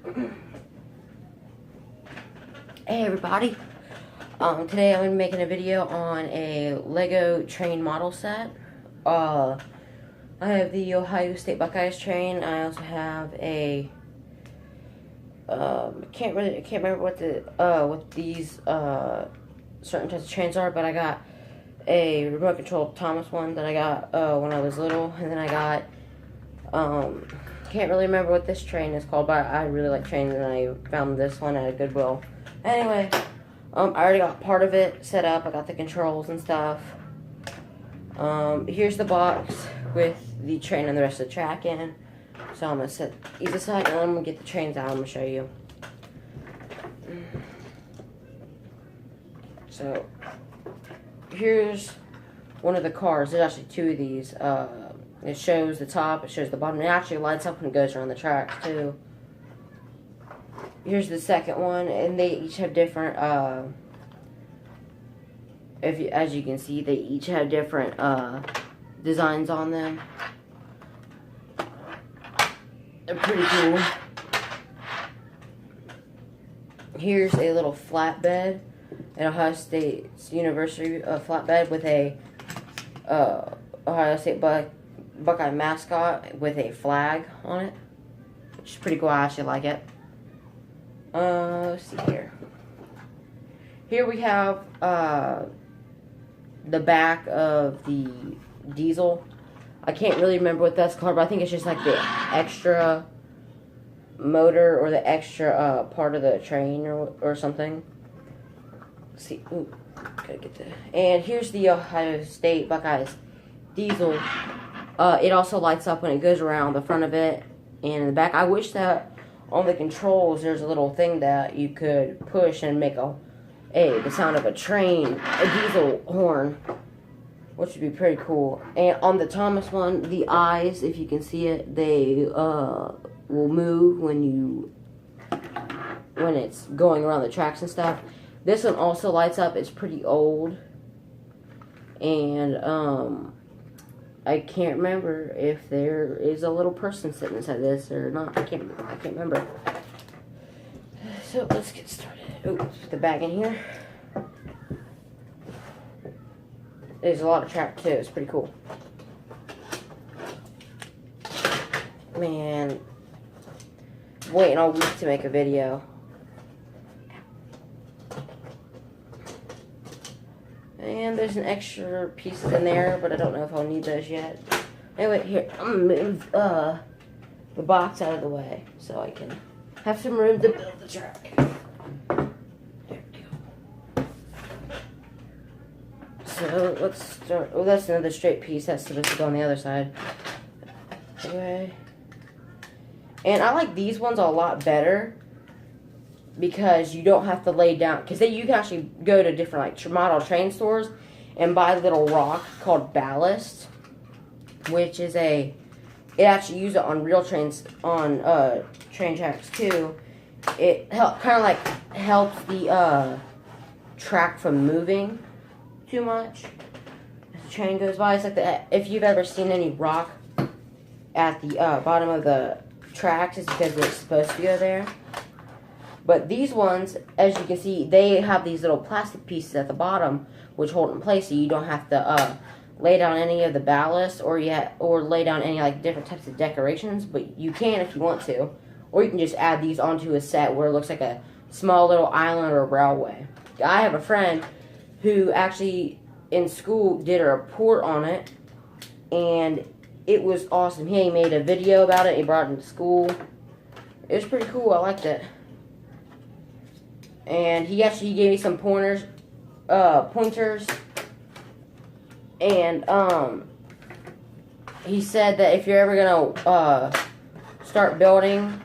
Hey everybody, today I'm going to be making a video on a Lego train model set. I have the Ohio State Buckeyes train. I also have a, can't remember what these, certain types of trains are, but I got a remote control Thomas one that I got, when I was little, and then I got, can't really remember what this train is called, but I really like trains, and I found this one at a Goodwill. Anyway, I already got part of it set up. I got the controls and stuff. Here's the box with the train and the rest of the track in. So I'm going to set these aside, and I'm going to get the trains out. I'm going to show you. So, here's one of the cars. There's actually two of these. It shows the top, it shows the bottom. It actually lights up when it goes around the tracks, too. Here's the second one, and they each have different, as you can see, they each have different, designs on them. They're pretty cool. Here's a little flatbed, an Ohio State University flatbed with a, Ohio State Buckeye mascot with a flag on it, which is pretty cool. I actually like it. Let's see here. Here we have the back of the diesel. I can't really remember what that's called, but I think it's just like the extra motor or the extra part of the train or something. Let's see. Ooh, gotta get the. And here's the Ohio State Buckeyes diesel. It also lights up when it goes around the front of it and in the back. I wish that on the controls there's a little thing that you could push and make the sound of a train, a diesel horn, which would be pretty cool. And on the Thomas one, the eyes, if you can see it, they will move when it's going around the tracks and stuff. This one also lights up. It's pretty old, and I can't remember if there is a little person sitting inside this or not. I can't remember. So let's get started. Oh, the bag in here. There's a lot of track too. It's pretty cool. Man, waiting all week to make a video. And there's an extra pieces in there, but I don't know if I'll need those yet. Anyway, here, I'm going to move the box out of the way so I can have some room to build the track. There we go. So, let's start. Oh, that's another straight piece. That's supposed to go on the other side. Anyway. And I like these ones a lot better, because you don't have to lay down, because you can actually go to different like model train stores and buy a little rock called ballast, which is it actually use it on real trains, on train tracks too. It kind of like helps the track from moving too much as the train goes by. It's like if you've ever seen any rock at the bottom of the tracks, it's because it's supposed to go there. But these ones, as you can see, they have these little plastic pieces at the bottom which hold in place, so you don't have to lay down any of the ballast or lay down any like different types of decorations. But you can if you want to, or you can just add these onto a set where it looks like a small little island or a railway. I have a friend who actually in school did a report on it, and it was awesome. He made a video about it. He brought it into school. It was pretty cool. I liked it. And he actually gave me some pointers, and he said that if you're ever gonna start building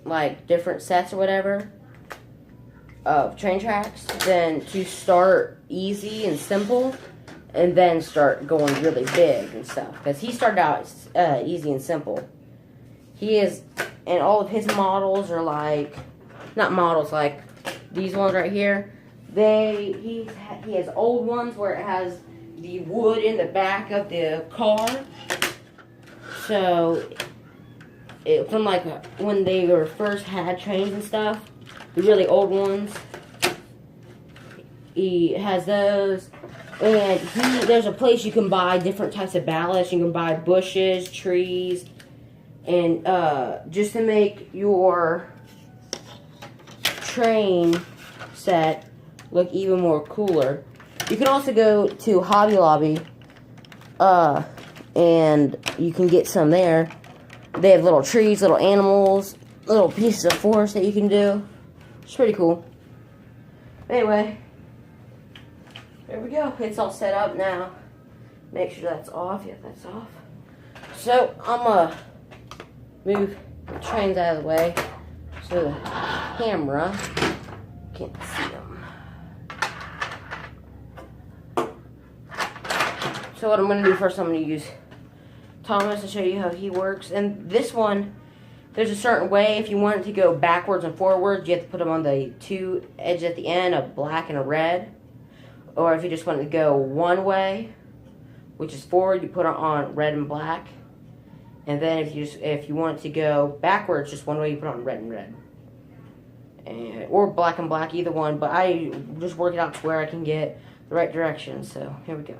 like different sets or whatever of train tracks, then to start easy and simple, and then start going really big and stuff. Because he started out easy and simple. And all of his models are like, not models, like these ones right here. He has old ones where it has the wood in the back of the car. So from like when they were first had trains and stuff, the really old ones. He has those, and there's a place you can buy different types of ballast. You can buy bushes, trees, and just to make your train set look even more cooler. You can also go to Hobby Lobby, and you can get some there. They have little trees, little animals, little pieces of forest that you can do. It's pretty cool. Anyway, there we go. It's all set up now. Make sure that's off. Yeah, that's off. So, I'm going to move the trains out of the way so the camera can't see them. So what I'm going to do first, I'm going to use Thomas to show you how he works. And this one, there's a certain way. If you want it to go backwards and forwards, you have to put them on the two edges at the end, a black and a red. Or if you just want it to go one way, which is forward, you put it on red and black. And then if you want it to go backwards, just one way, you put it on red and red. Or black and black, either one. But I just work it out to where I can get the right direction. So here we go.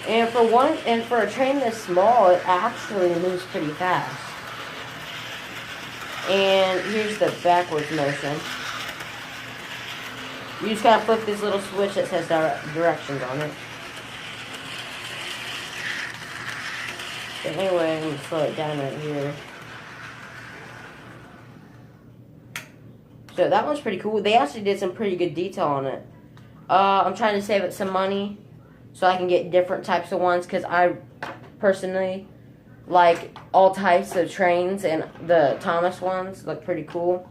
And for a train this small, it actually moves pretty fast. And here's the backwards motion. You just gotta flip this little switch that says directions on it. But anyway, I'm gonna slow it down right here. So that one's pretty cool. They actually did some pretty good detail on it. I'm trying to save up some money so I can get different types of ones, because I personally like all types of trains, and the Thomas ones look pretty cool.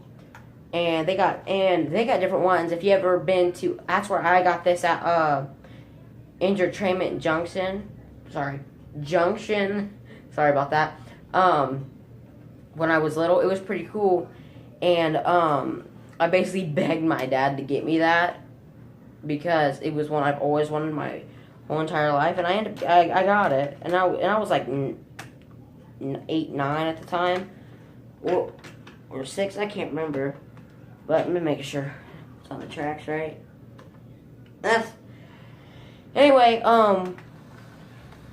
And they got different ones. If you ever been to, that's where I got this at Entertainment Junction. Sorry about that. When I was little, it was pretty cool, and I basically begged my dad to get me that because it was one I've always wanted my whole entire life, and I got it, and I was like 8, 9 at the time, or 6, I can't remember, but let me make sure it's on the tracks right. Anyway,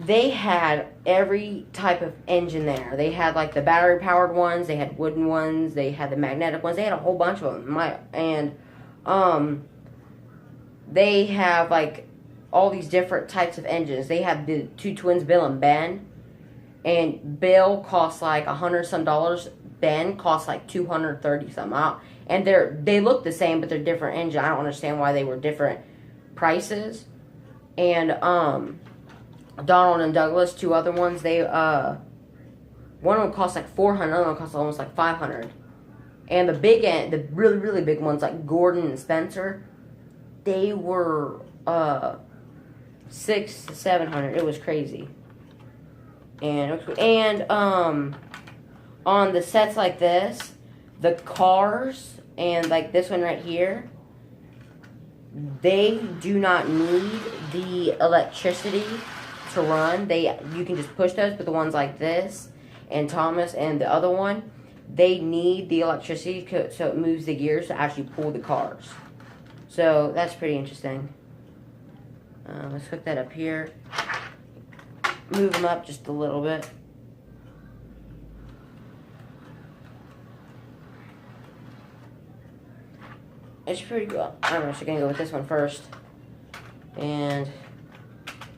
they had every type of engine there. They had like the battery powered ones, they had wooden ones, they had the magnetic ones, they had a whole bunch of them. They have like all these different types of engines. They have the two twins, Bill and Ben. And Bill costs like $100 some. Ben costs like $230 some. And they look the same, but they're different engines. I don't understand why they were different prices. And Donald and Douglas, two other ones, they one of them costs like $400, another one costs almost like $500. And the really, really big ones like Gordon and Spencer, they were $600 to $700. It was crazy. And on the sets like this, the cars and like this one right here, they do not need the electricity to run. You can just push those, but the ones like this and Thomas and the other one, they need the electricity so it moves the gears to actually pull the cars. So that's pretty interesting. Let's hook that up here. Move them up just a little bit. It's pretty good. I'm actually gonna go with this one first. And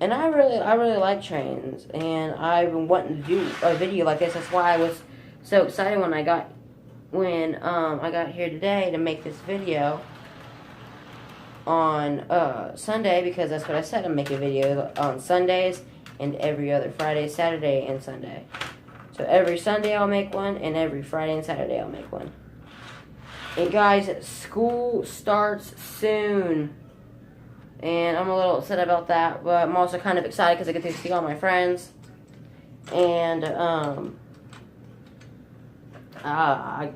I really like trains, and I've been wanting to do a video like this. That's why I was so excited when I got here today to make this video on Sunday, because that's what I said. I'm making a video on Sundays and every other Friday, Saturday, and Sunday. So every Sunday I'll make one, and every Friday and Saturday I'll make one. And guys, school starts soon, and I'm a little upset about that, but I'm also kind of excited because I get to see all my friends. And I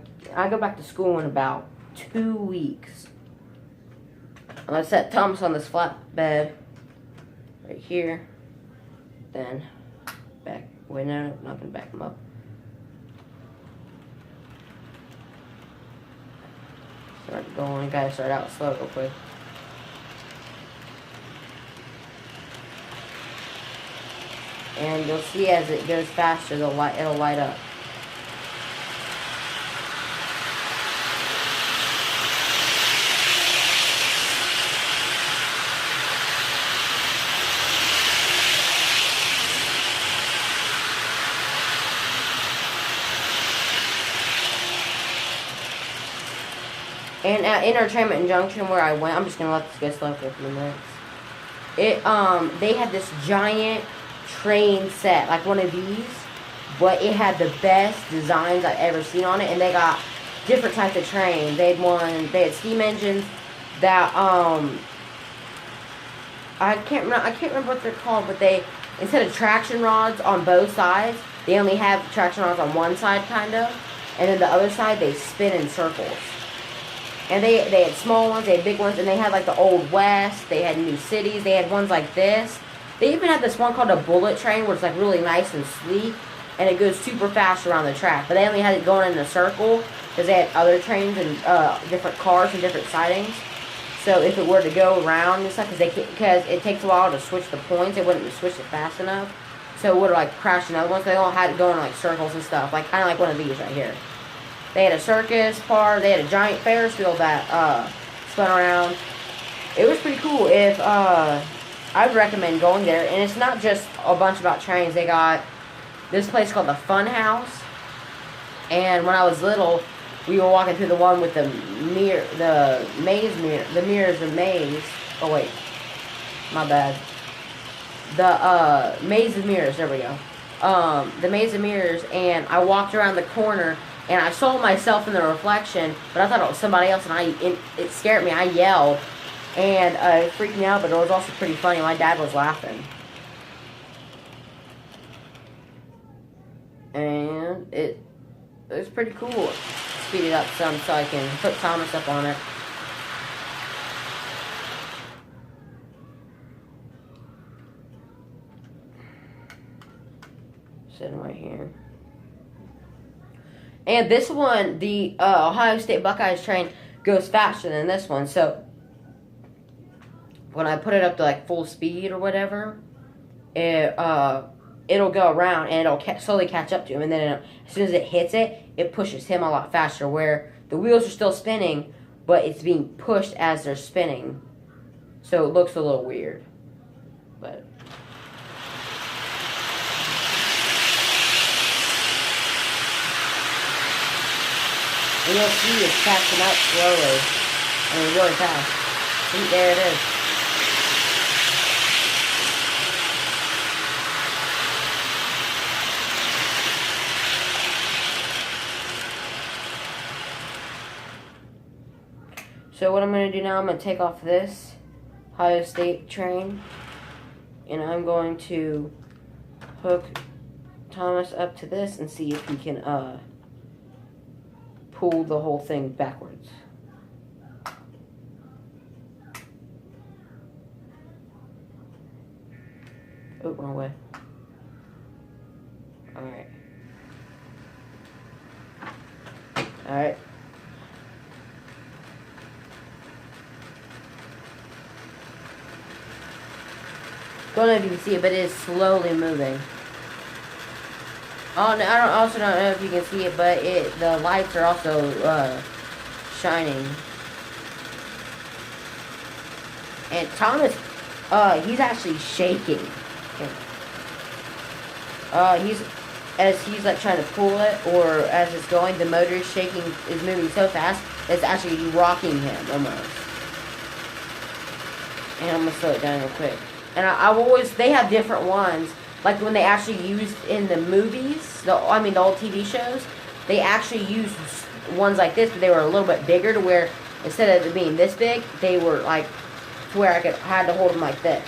go back to school in about 2 weeks. And I set Thomas on this flat bed right here. Then back. Wait, no, I'm not gonna back him up. Start going. Gotta start out slow real quick. And you'll see as it goes faster, it'll light up. And at Entertainment Junction where I went, I'm just gonna let this go slow for a few minutes. They had this giant train set, like one of these, but it had the best designs I've ever seen on it, and they got different types of trains. They had steam engines that I can't remember what they're called, but they, instead of traction rods on both sides, they only have traction rods on one side, kind of, and then the other side they spin in circles. And they had small ones, they had big ones, and they had like the Old West, they had New Cities, they had ones like this. They even had this one called a bullet train, where it's like really nice and sleek, and it goes super fast around the track. But they only had it going in a circle, because they had other trains and different cars and different sidings. So if it were to go around and stuff, because it takes a while to switch the points, they wouldn't switch it fast enough. So it would have like crashed another one, so they all had it going in like circles and stuff, like kind of like one of these right here. They had a circus part. They had a giant Ferris wheel that spun around. It was pretty cool. If I would recommend going there. And it's not just a bunch about trains. They got this place called the Fun House. And when I was little, we were walking through the one with the mirrors of maze. Oh wait, my bad. The maze of mirrors. There we go. The maze of mirrors, and I walked around the corner. And I saw myself in the reflection, but I thought it was somebody else, and it scared me. I yelled, and it freaked me out, but it was also pretty funny. My dad was laughing. And it was pretty cool. Speed it up some so I can put Thomas up on it. Sitting right here. And this one, the Ohio State Buckeyes train, goes faster than this one. So when I put it up to like full speed or whatever, it'll go around and it'll slowly catch up to him. And then as soon as it hits it, it pushes him a lot faster. Where the wheels are still spinning, but it's being pushed as they're spinning. So it looks a little weird. But and you'll see it's catching up slowly. I mean, really fast. See, there it is. So what I'm going to do now, I'm going to take off this Ohio State train. And I'm going to hook Thomas up to this and see if he can, pull the whole thing backwards. Oh, wrong way. Alright. Alright. Don't know if you can see it, but it is slowly moving. Oh, no, I also don't know if you can see it, but the lights are also shining. And Thomas, he's actually shaking. He's like trying to pull it, or as it's going, the motor is shaking, is moving so fast, it's actually rocking him almost. And I'm gonna slow it down real quick. And they have different ones. Like when they actually used in the movies, the old TV shows, they actually used ones like this, but they were a little bit bigger to where instead of it being this big, they were like to where I had to hold them like this.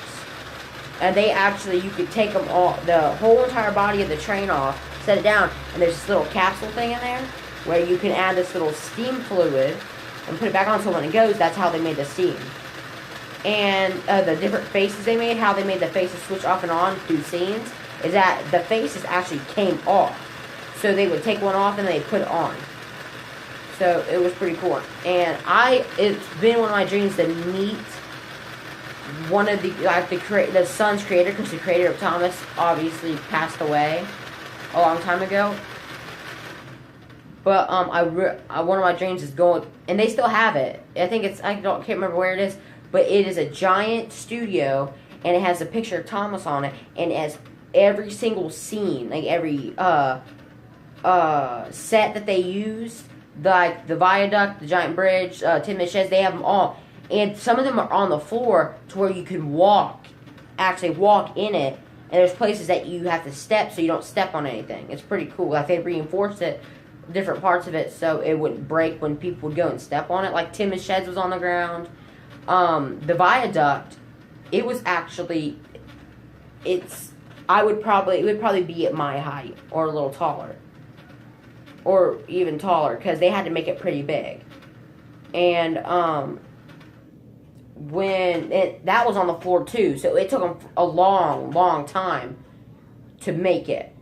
And they actually, you could take them all, the whole entire body of the train off, set it down, and there's this little capsule thing in there where you can add this little steam fluid and put it back on, so when it goes, that's how they made the steam. and the different faces they made, how they made the faces switch off and on through scenes, is that the faces actually came off. So they would take one off and they put it on. So it was pretty cool. And it's been one of my dreams to meet one of the son's creator, because the creator of Thomas obviously passed away a long time ago. But one of my dreams is going, and they still have it. I think can't remember where it is, but it is a giant studio, and it has a picture of Thomas on it, and it has every single scene, like every set that they used, like the viaduct, the giant bridge, Tin Man Sheds, they have them all. And some of them are on the floor to where you can actually walk in it. And there's places that you have to step so you don't step on anything. It's pretty cool. Like they reinforced it, different parts of it, so it wouldn't break when people would go and step on it. Like Tin Man Sheds was on the ground. The viaduct, it was actually, it would probably be at my height or a little taller. Or even taller, because they had to make it pretty big. And that was on the floor too, so it took them a long time to make it.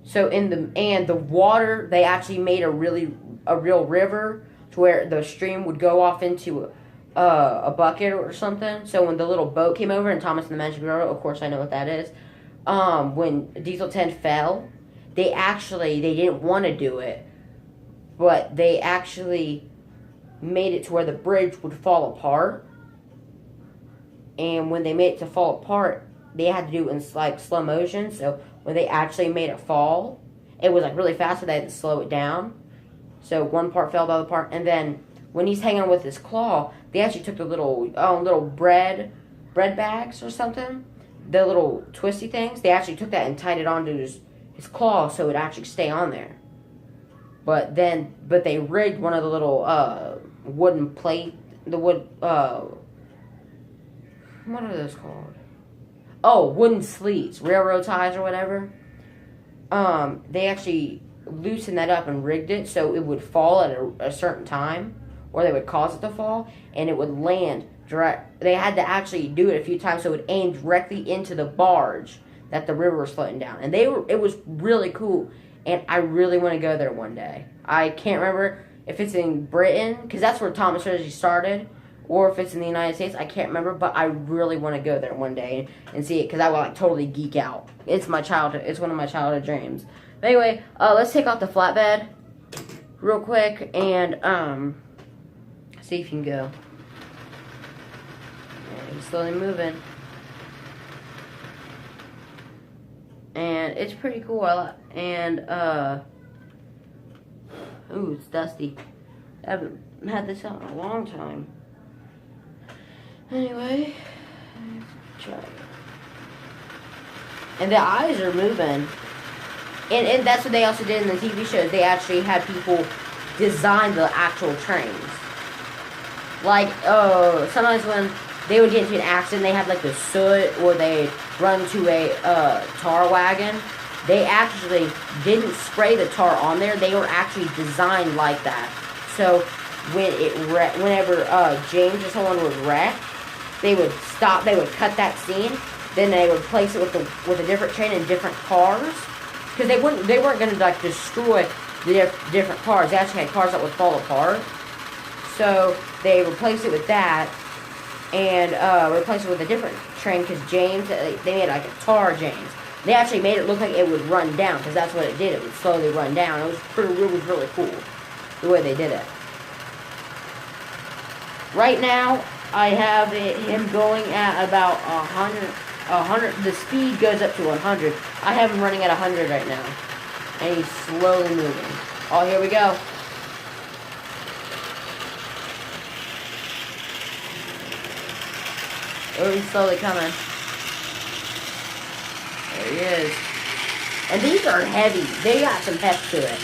So the water, they actually made a real river to where the stream would go off into a bucket or something. So when the little boat came over and Thomas and the Magic Railroad, of course I know what that is. When Diesel 10 fell, they didn't want to do it, but they actually made it to where the bridge would fall apart. And when they made it to fall apart, they had to do it in like slow motion. So when they actually made it fall, it was like really fast, so they had to slow it down. So one part fell, the other part, and then when he's hanging with his claw, they actually took the little bread bags or something, the little twisty things. They actually took that and tied it onto his claw so it would actually stay on there. But they rigged one of the little wooden plate, what are those called? Oh, wooden sleeves, railroad ties or whatever. They actually loosened that up and rigged it so it would fall at a certain time, or they would cause it to fall, and it would land direct. They had to actually do it a few times so it would aim directly into the barge that the river was floating down. And it was really cool, and I really want to go there one day. I can't remember if it's in Britain, because that's where Thomas Ridgely started, or if it's in the United States. I can't remember, but I really want to go there one day and see it, because I will totally geek out. It's one of my childhood dreams. But anyway, let's take off the flatbed real quick and see if you can go. Yeah, he's slowly moving. And it's pretty cool. Ooh, it's dusty. I haven't had this out in a long time. Anyway, let's try it. And the eyes are moving. And that's what they also did in the TV shows. They actually had people design the actual trains. Like, sometimes when they would get into an accident, they had like the soot, or they'd run to a tar wagon. They actually didn't spray the tar on there. They were actually designed like that. So whenever James or someone would wreck, they would stop. They would cut that scene. Then they would place it with a different train in different cars, because they weren't going to like destroy the different cars. They actually had cars that would fall apart. So they replaced it with that, and replaced it with a different train, because James, they made like a tar James. They actually made it look like it would run down, because that's what it did. It would slowly run down. It was really cool the way they did it. Right now, I have him going at about 100. The speed goes up to 100. I have him running at 100 right now, and he's slowly moving. Oh, here we go. Oh, he's slowly coming. There he is. And these are heavy. They got some heft to it.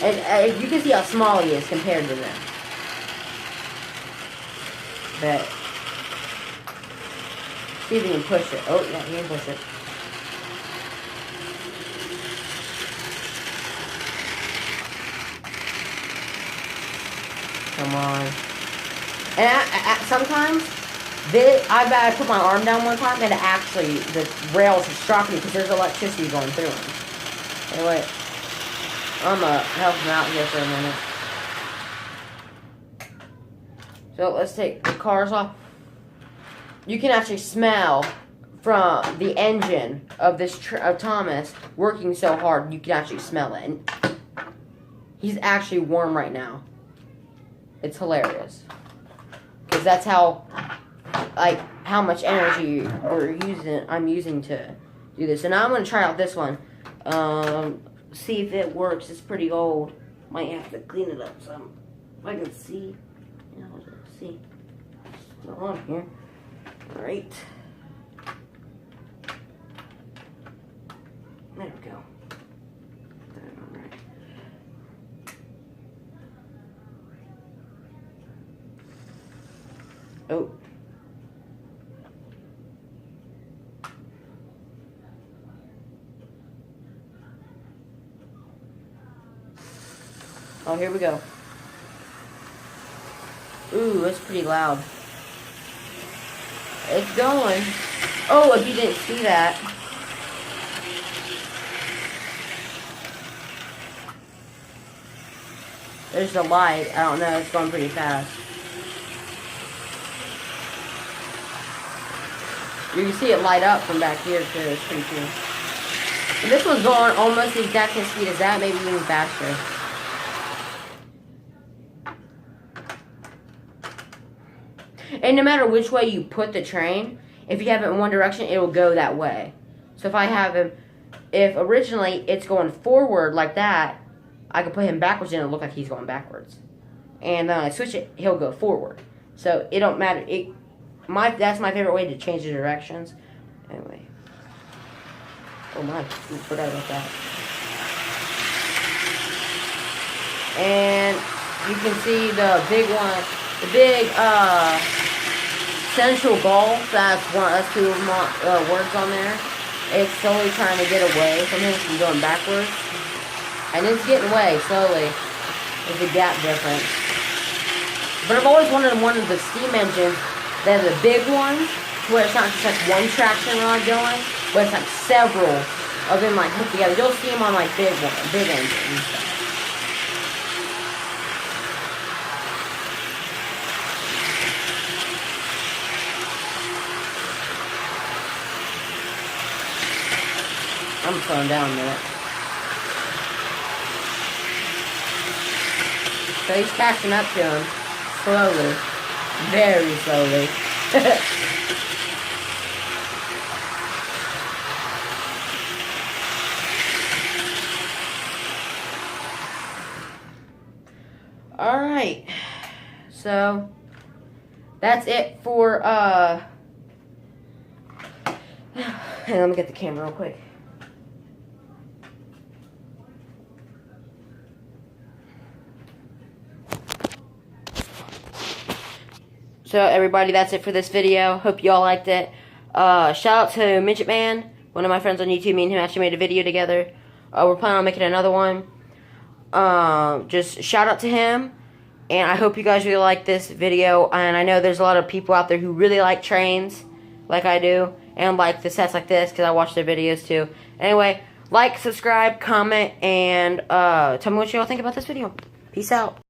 And you can see how small he is compared to them. But see if he can push it. Oh, yeah, he can push it. Come on. And sometimes I bet I put my arm down one time and actually the rails are struck me because there's electricity going through them. Anyway, I'm gonna help him out here for a minute. So let's take the cars off. You can actually smell from the engine of this of Thomas working so hard. You can actually smell it. And he's actually warm right now. It's hilarious because that's how much energy I'm using to do this. And now I'm gonna try out this one. See if it works. It's pretty old. Might have to clean it up some. If I can see. Yeah, let's see. What's going on here? All right. There we go. Right. Oh. Oh, here we go. Ooh, that's pretty loud. It's going. Oh, if you didn't see that. There's the light. I don't know. It's going pretty fast. You can see it light up from back here too. It's pretty cool. And this one's going almost the exact same speed as that, maybe even faster. And no matter which way you put the train, if you have it in one direction, it will go that way. So if I have him, if originally it's going forward like that, I can put him backwards and it'll look like he's going backwards. And then I switch it, he'll go forward. So it don't matter. That's my favorite way to change the directions. Anyway. Oh my, forgot about that. And you can see the big one, the big central gulf. That's two words on there. It's slowly trying to get away from him from going backwards. And it's getting away slowly. There's a gap difference. But I've always wanted one of the steam engines. They're the big ones, where it's not just like one traction rod going, but it's like several of them like hooked together. You'll see them on like big engines and stuff. I'm slowing down a minute. So he's catching up to him slowly. Very slowly. Alright. So that's it for hey, let me get the camera real quick. So everybody, that's it for this video. Hope y'all liked it. Shout out to Midget Man, one of my friends on YouTube. Me and him actually made a video together. We're planning on making another one. Just shout out to him. And I hope you guys really like this video. And I know there's a lot of people out there who really like trains, like I do. And like the sets like this, because I watch their videos too. Anyway, like, subscribe, comment, and tell me what y'all think about this video. Peace out.